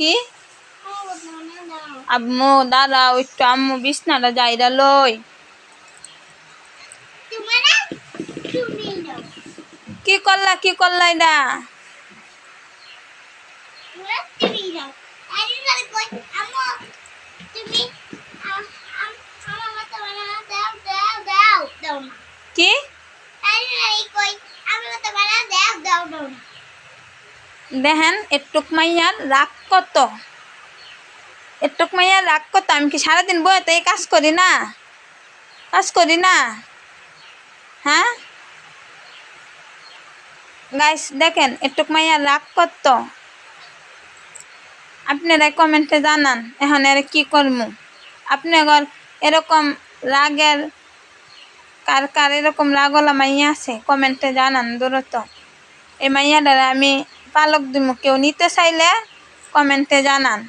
কি আম্মু দাঁড়াও একটু, আম্মু বিছনাটা যাইরা লই। কি করলা এটা? কি দেখেন এটুক মাইয়ার রাগ কত, আমি কি সারাদিন বইতে কাজ করি না? হ্যাঁ গাইস দেখেন এটুক মাইয়ার রাগ কত, আপনারা কমেন্টে জানান এখন এর কি করমু। আপনার এরকম রাগের কার এরকম রাগলা মাইয়া আছে কমেন্টে জানান দ্রুত। এই মাইয়াটারে আমি পালক দিমু, কেউ নিতে চাইলে কমেন্টে জানান।